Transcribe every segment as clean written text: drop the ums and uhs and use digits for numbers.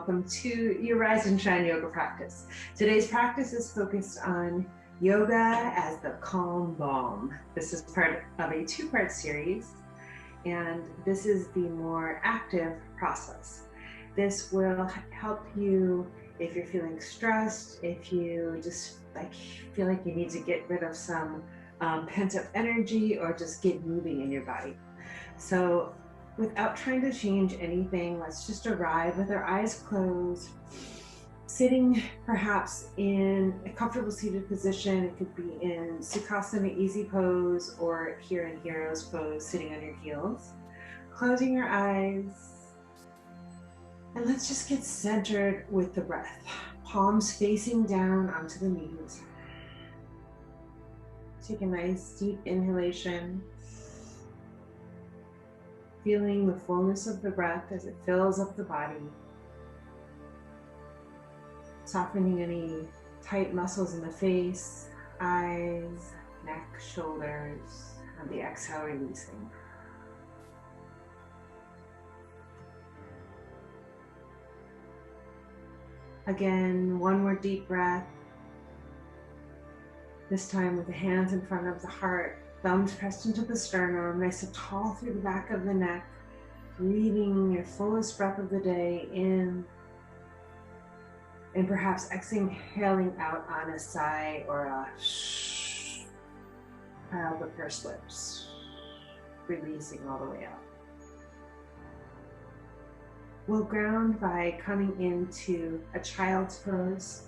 welcome to your Rise and Shine yoga practice. Today's practice is focused on yoga as the calm balm. This is part of a two-part series, and this is the more active process. This will help you if you're feeling stressed, if you just feel like you need to get rid of some pent-up energy or just get moving in your body. So without trying to change anything, let's just arrive with our eyes closed, sitting perhaps in a comfortable seated position. It could be in Sukhasana easy pose or here in hero's pose, sitting on your heels. Closing your eyes, and let's just get centered with the breath. Palms facing down onto the knees. Take a nice deep inhalation, feeling the fullness of the breath as it fills up the body, softening any tight muscles in the face, eyes, neck, shoulders, and the exhale releasing. Again, one more deep breath, this time with the hands in front of the heart, thumbs pressed into the sternum, nice and tall through the back of the neck, breathing your fullest breath of the day in, and perhaps exhaling out on a sigh or a shh, out the pursed lips, releasing all the way out. We'll ground by coming into a child's pose.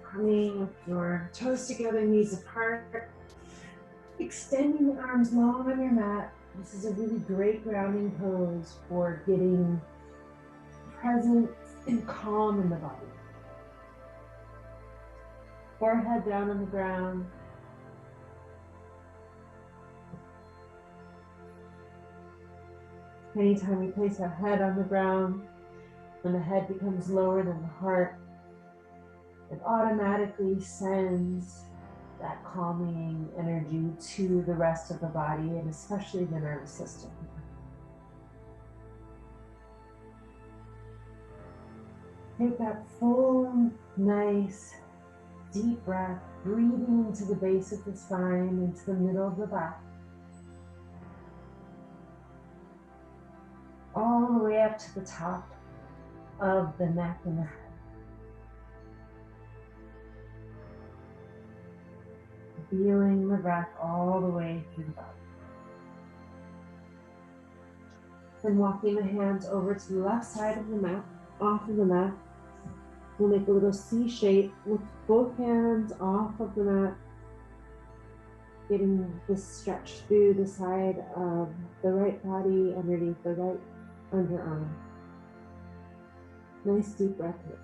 Coming with your toes together, knees apart, extending the arms long on your mat. This is a really great grounding pose for getting present and calm in the body. Forehead down on the ground. Anytime we place our head on the ground, when the head becomes lower than the heart, it automatically sends that calming energy to the rest of the body, and especially the nervous system. Take that full, nice, deep breath, breathing into the base of the spine, into the middle of the back, all the way up to the top of the neck and the head. Feeling the breath all the way through the body. Then walking the hands over to the left side of the mat, off of the mat. We'll make a little C shape with both hands off of the mat, getting this stretch through the side of the right body underneath the right underarm. Nice deep breath here.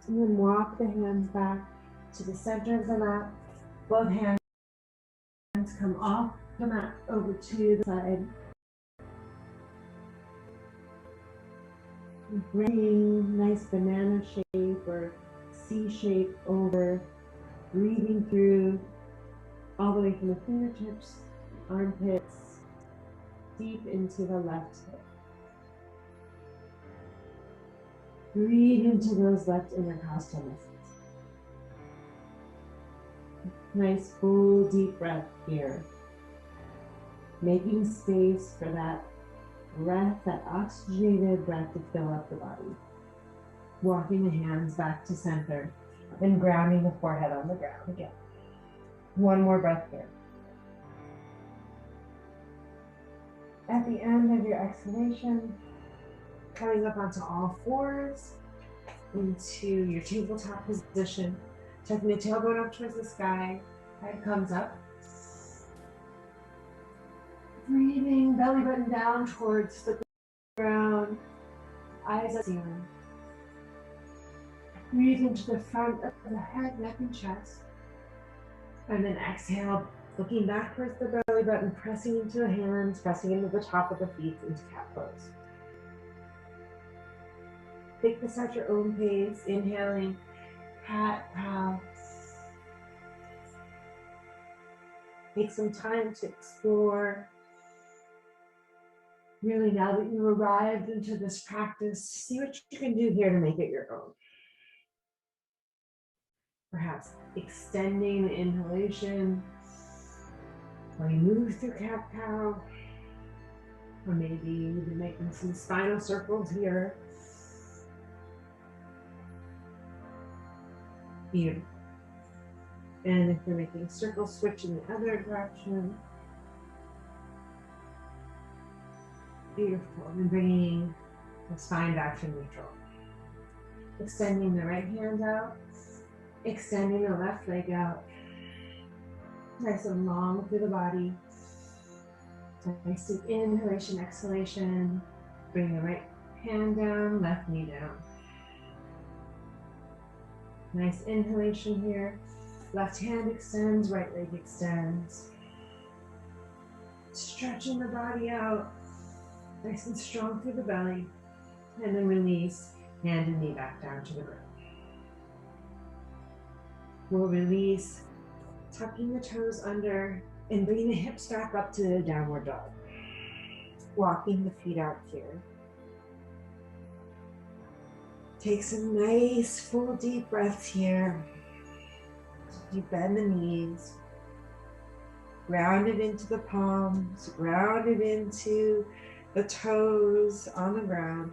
And then walk the hands back to the center of the mat. Both hands come off the mat over to the side. Bringing nice banana shape or C shape over. Breathing through all the way from the fingertips, armpits, deep into the left hip. Breathe into those left intercostal muscles. Nice full deep breath here. Making space for that breath, that oxygenated breath to fill up the body. Walking the hands back to center and grounding the forehead on the ground again. One more breath here. At the end of your exhalation, coming up onto all fours into your tabletop position, tucking the tailbone up towards the sky, head comes up. Breathing, belly button down towards the ground, eyes up ceiling. Breathe into the front of the head, neck, and chest. And then exhale, looking back towards the belly button, pressing into the hands, pressing into the top of the feet into cat pose. Take this at your own pace, inhaling, cat, cow. Take some time to explore Really, now that you've arrived into this practice, see what you can do here to make it your own. Perhaps extending the inhalation, or you move through cat-cow, or maybe even making some spinal circles here. Beautiful. And if you're making a circle, switch in the other direction. Beautiful. And bringing the spine back to neutral. Extending the right hand out. Extending the left leg out. Nice and long through the body. Nice deep inhalation, exhalation. Bring the right hand down, left knee down. Nice inhalation here. Left hand extends, right leg extends. Stretching the body out. Nice and strong through the belly. And then release, hand and knee back down to the ground. We'll release, tucking the toes under and bringing the hips back up to the downward dog. Walking the feet out here. Take some nice full deep breaths here. You bend the knees. Ground it into the palms. Ground it into the toes on the ground.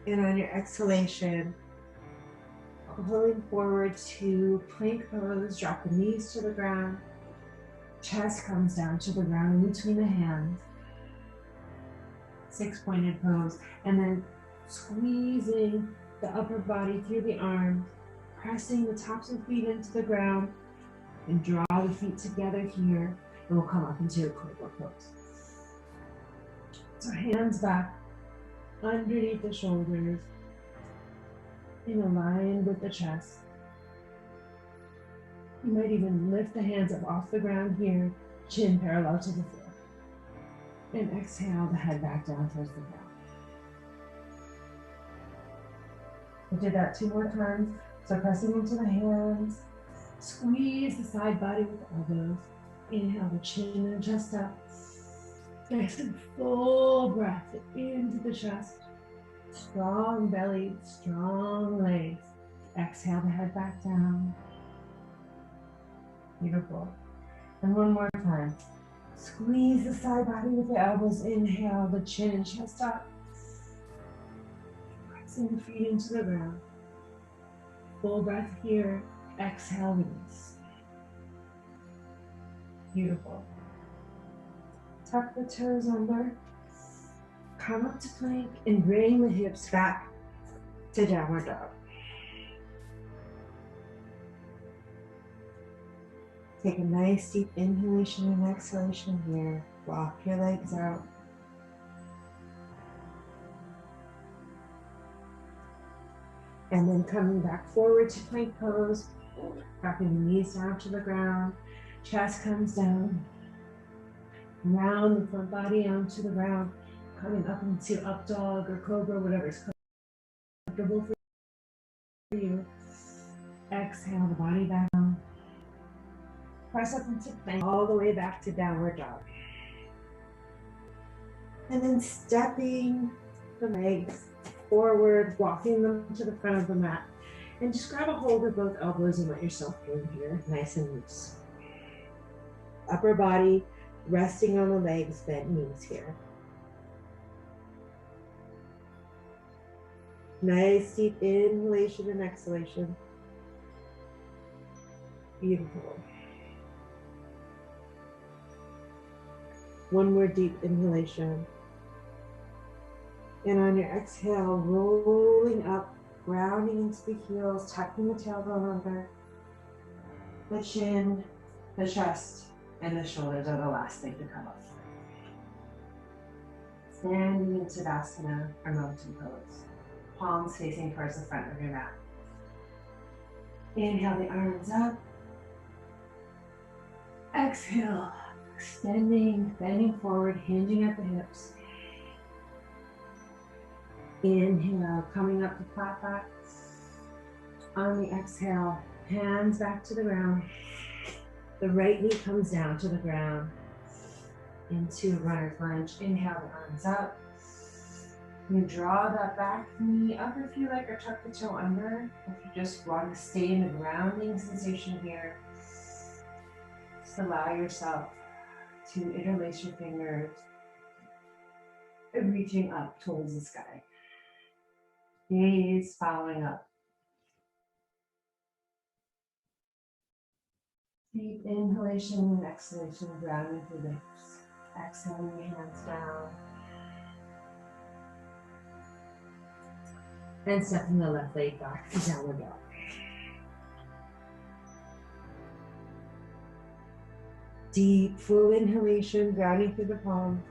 And on your exhalation, pulling forward to plank pose, drop the knees to the ground. Chest comes down to the ground in between the hands. 6-pointed pose, and then squeezing the upper body through the arms, pressing the tops of feet into the ground, and draw the feet together here, and we'll come up into a cobra pose. So hands back underneath the shoulders, in line with the chest. You might even lift the hands up off the ground here, chin parallel to the floor. And exhale the head back down towards the ground. We did that 2 more times. So pressing into the hands, squeeze the side body with the elbows. Inhale the chin and chest up. Nice and full breath into the chest. Strong belly, strong legs. Exhale the head back down. Beautiful. And one more time. Squeeze the side body with the elbows. Inhale the chin and chest up. Pressing the feet into the ground. Full breath here. Exhale, release. Beautiful. Tuck the toes under. Come up to plank and bring the hips back to downward dog. Take a nice deep inhalation and exhalation here. Walk your legs out. And then coming back forward to plank pose, dropping the knees down to the ground, chest comes down, round the front body onto the ground, coming up into up dog or cobra, whatever is comfortable for you. Exhale the body back down. Press up into plank all the way back to downward dog. And then stepping the legs forward, walking them to the front of the mat. And just grab a hold of both elbows and let yourself hang here, nice and loose. Upper body resting on the legs, bent knees here. Nice deep inhalation and exhalation. Beautiful. One more deep inhalation. And on your exhale, rolling up, grounding into the heels, tucking the tailbone under. The chin, the chest, and the shoulders are the last thing to come up. Standing in Tadasana or mountain pose. Palms facing towards the front of your mat. Inhale the arms up. Exhale, extending, bending forward, hinging at the hips. Inhale, coming up to flat back. On the exhale, hands back to the ground. The right knee comes down to the ground. into runner's lunge. Inhale the arms up. You draw that back knee up if you like, or tuck the toe under. If you just want to stay in the grounding sensation here, just allow yourself to interlace your fingers and reaching up towards the sky. Gaze following up. Deep inhalation and exhalation, grounding through the hips. Exhaling your hands down. And stepping the left leg back to downward dog. Deep, full inhalation, grounding through the palms.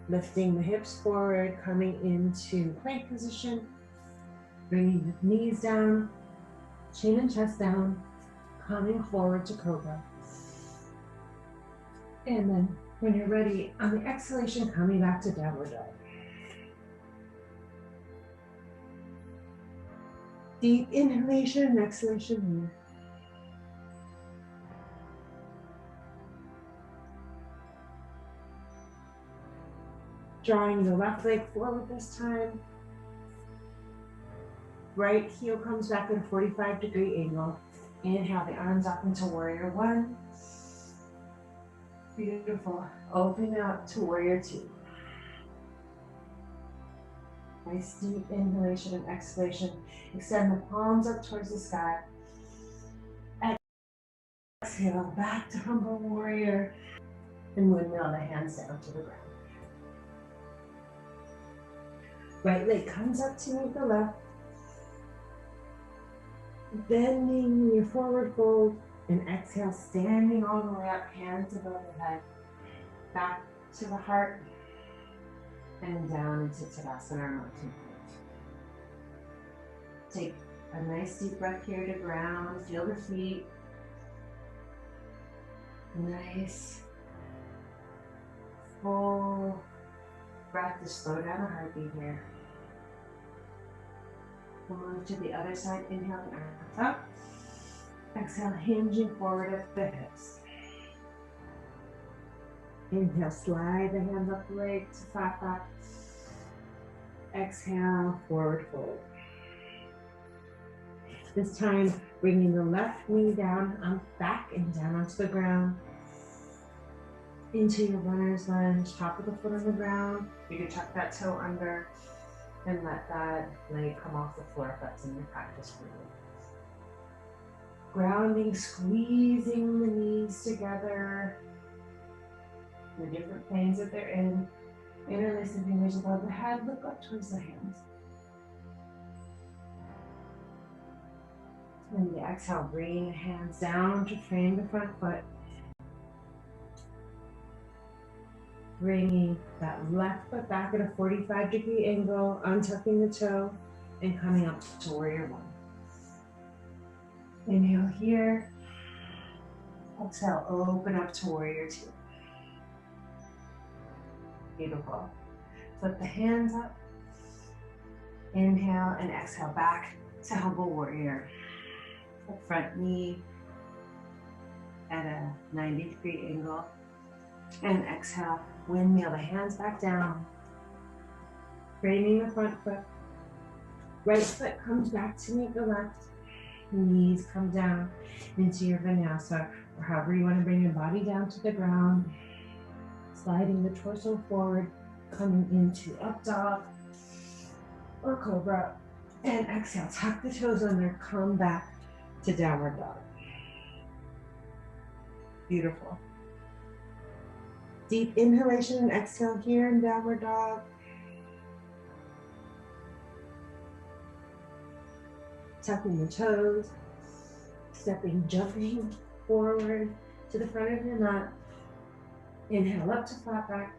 Lifting the hips forward, coming into plank position. Bringing the knees down, chin and chest down, coming forward to cobra. And then when you're ready, on the exhalation, coming back to downward dog. Deep inhalation and exhalation here. Drawing the left leg forward this time. Right heel comes back at a 45-degree angle. Inhale the arms up into warrior one. Beautiful. Open up to warrior two. Nice deep inhalation and exhalation. Extend the palms up towards the sky. Exhale back to humble warrior. And windmill the hands down to the ground. Right leg comes up to meet the left. Bending your forward fold. And exhale, standing all the way up, hands above the head. Back to the heart. And down into Tadasana or mountain pose. Take a nice deep breath here to ground. Feel the feet. Nice. Full breath to slow down the heartbeat here. We'll move to the other side. Inhale the arms up. Exhale, hinging forward at the hips. Inhale, slide the hands up the leg to flat back. Exhale, forward fold. This time, bringing the left knee down, back and down onto the ground. Into your runner's lunge, top of the foot on the ground. You can tuck that toe under and let that leg come off the floor if that's in your practice for you. Grounding, squeezing the knees together. The different planes that they're in. Interlace the fingers above the head, look up towards the hands. And the exhale, bring the hands down to frame the front foot. Bringing that left foot back at a 45-degree angle, untucking the toe, and coming up to warrior one. Inhale here. Exhale, open up to warrior two. Beautiful. Flip the hands up. Inhale and exhale back to humble warrior. Front knee at a 90-degree angle. And exhale, windmill the hands back down. Framing the front foot. Right foot comes back to meet the left. Knees come down into your vinyasa, or however you want to bring your body down to the ground. Sliding the torso forward, coming into up dog or cobra. And exhale, tuck the toes under, come back to downward dog. Beautiful. Deep inhalation and exhale here in downward dog. Tucking the toes, jumping forward to the front of your mat. Inhale up to flat back.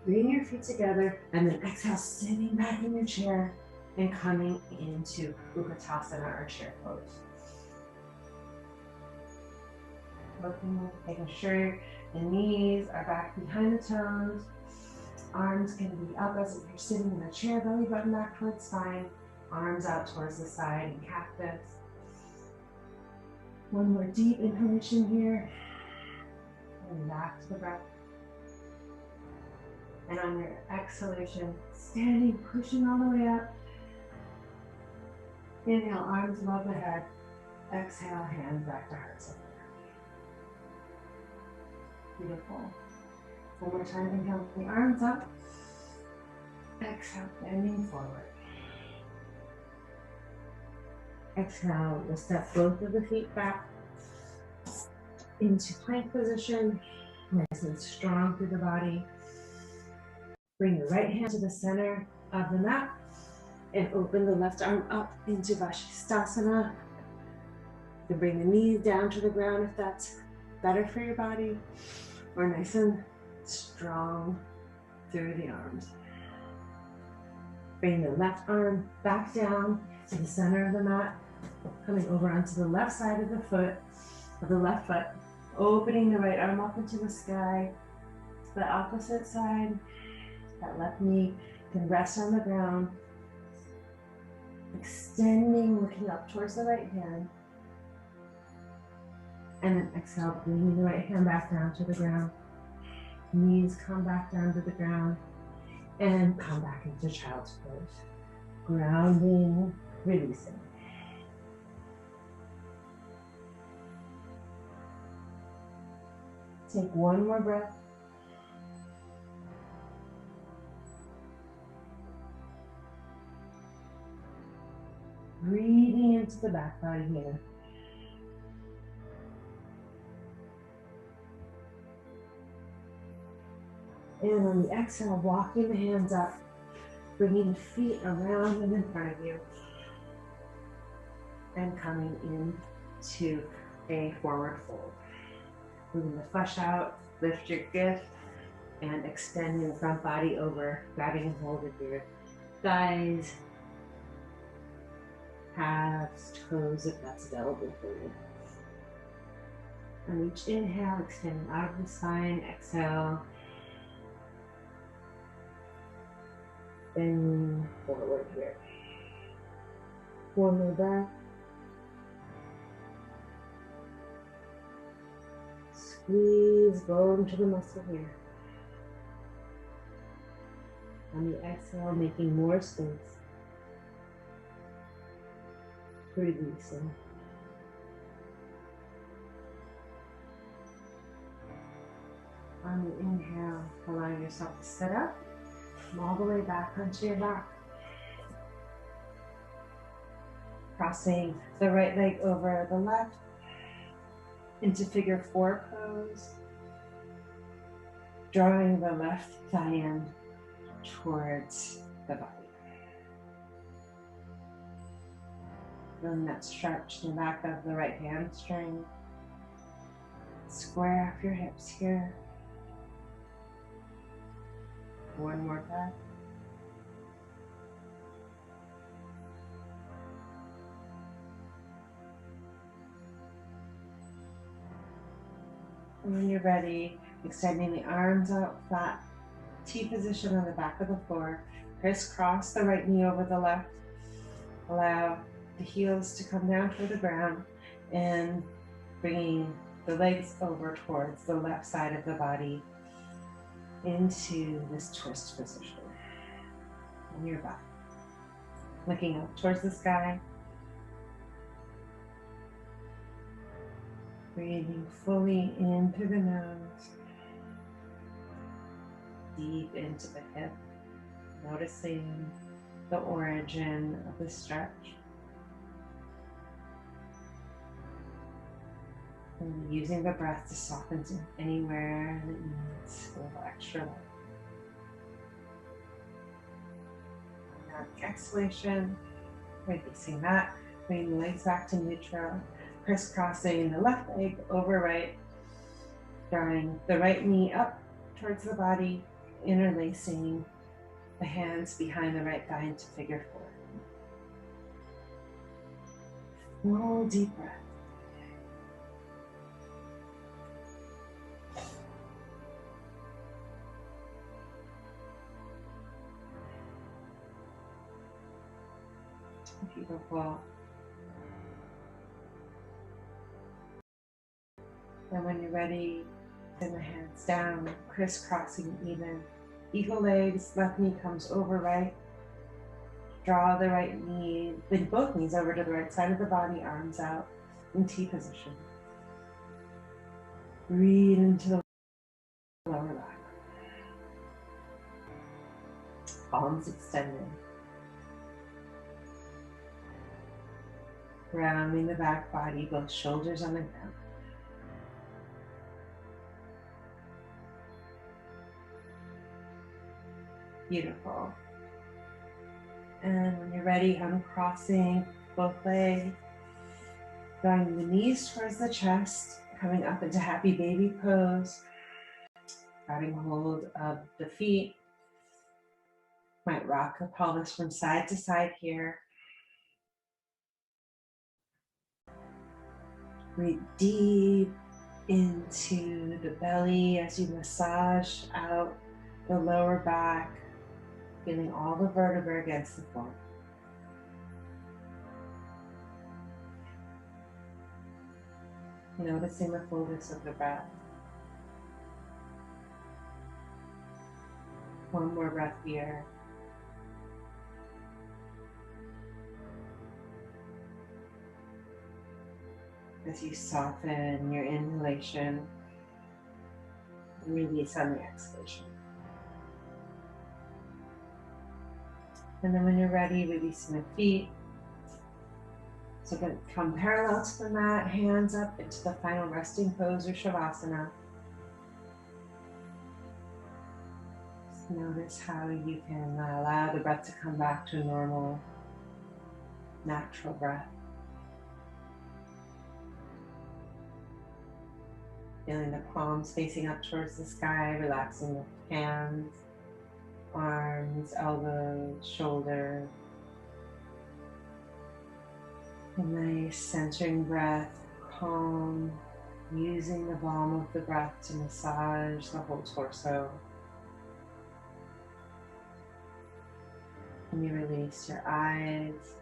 Bring your feet together and then exhale, sitting back in your chair and coming into Utkatasana or chair pose. Looking, making sure the knees are back behind the toes. Arms can be up as if you're sitting in a chair, belly button back towards spine. Arms out towards the side in cactus. One more deep inhalation here. And back to the breath. And on your exhalation, standing, pushing all the way up. Inhale, arms above the head. Exhale, hands back to heart center. Beautiful. One more time, inhale, the arms up. Exhale, bending forward. Exhale, we'll step both of the feet back into plank position. Nice and strong through the body. Bring the right hand to the center of the mat and open the left arm up into Vashisthasana. You can bring the knees down to the ground if that's better for your body, or nice and strong through the arms. Bring the left arm back down to the center of the mat, coming over onto the left side of the foot, of the left foot, opening the right arm up into the sky. The opposite side, that left knee can rest on the ground, extending, looking up towards the right hand. And then exhale, bringing the right hand back down to the ground. Knees come back down to the ground and come back into child's pose. Grounding, releasing. Take one more breath. Breathing into the back body here. And on the exhale, walking the hands up, bringing the feet around and in front of you. And coming into a forward fold. Moving the flesh out, lift your gift, and extend your front body over, grabbing a hold of your thighs, calves, toes, if that's available for you. On each inhale, extending out of the spine, exhale, bending forward here. One more breath. Squeeze bone to the muscle here. On the exhale, making more space. Releasing. On the inhale, allowing yourself to sit up. Come all the way back onto your back. Crossing the right leg over the left into figure four pose. Drawing the left thigh in towards the body. Feeling that stretch in the back of the right hamstring. Square off your hips here. One more breath. And when you're ready, extending the arms out flat, T position on the back of the floor. Crisscross the right knee over the left. Allow the heels to come down toward the ground and bringing the legs over towards the left side of the body into this twist position. And you're back. Looking up towards the sky. Breathing fully in through the nose. Deep into the hip. Noticing the origin of the stretch. And using the breath to soften to anywhere that needs a little extra light. Now the exhalation, releasing that, bringing the legs back to neutral, crisscrossing the left leg over right, drawing the right knee up towards the body, interlacing the hands behind the right thigh into figure four. Full deep breath. Beautiful. And when you're ready, send the hands down, crisscrossing even. Eagle legs, left knee comes over right. Draw the right knee, bring both knees over to the right side of the body, arms out in T position. Breathe into the lower back. Palms extended. Rounding the back body, both shoulders on the ground. Beautiful. And when you're ready, uncrossing both legs, drawing the knees towards the chest, coming up into happy baby pose, grabbing hold of the feet. Might rock the pelvis from side to side here. Breathe deep into the belly as you massage out the lower back, feeling all the vertebrae against the floor. Noticing the fullness of the breath. One more breath here. As you soften your inhalation and release on the exhalation. And then when you're ready, releasing the feet. So going to come parallel to the mat, hands up into the final resting pose or Shavasana. Just notice how you can allow the breath to come back to a normal, natural breath. Feeling the palms facing up towards the sky, relaxing the hands, arms, elbows, shoulders. A nice centering breath, calm, using the balm of the breath to massage the whole torso. And you release your eyes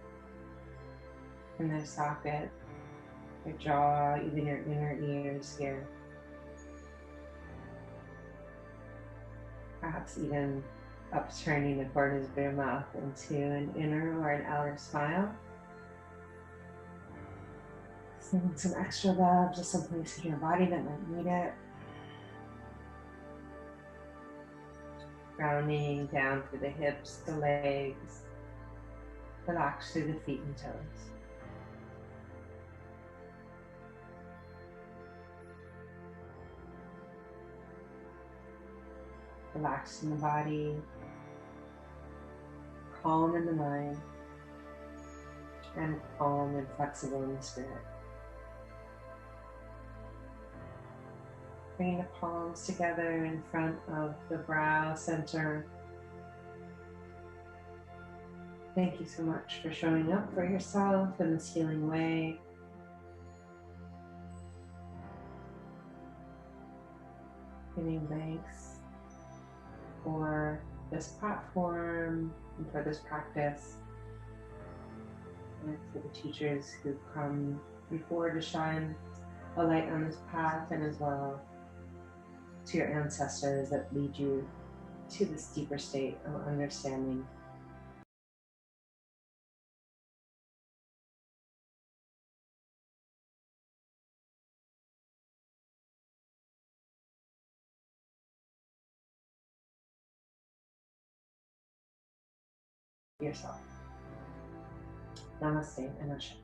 from their socket, your jaw, even your inner ears here. Perhaps even upturning the corners of your mouth into an inner or an outer smile. Sending some extra love to some place in your body that might need it. Grounding down through the hips, the legs. Relax through the feet and toes. Relaxed in the body, calm in the mind, and calm and flexible in the spirit. Bringing the palms together in front of the brow center. Thank you so much for showing up for yourself in this healing way. Giving thanks for this platform and for this practice, and for the teachers who've come before to shine a light on this path, and as well to your ancestors that lead you to this deeper state of understanding. Yourself. Namaste and Ashe.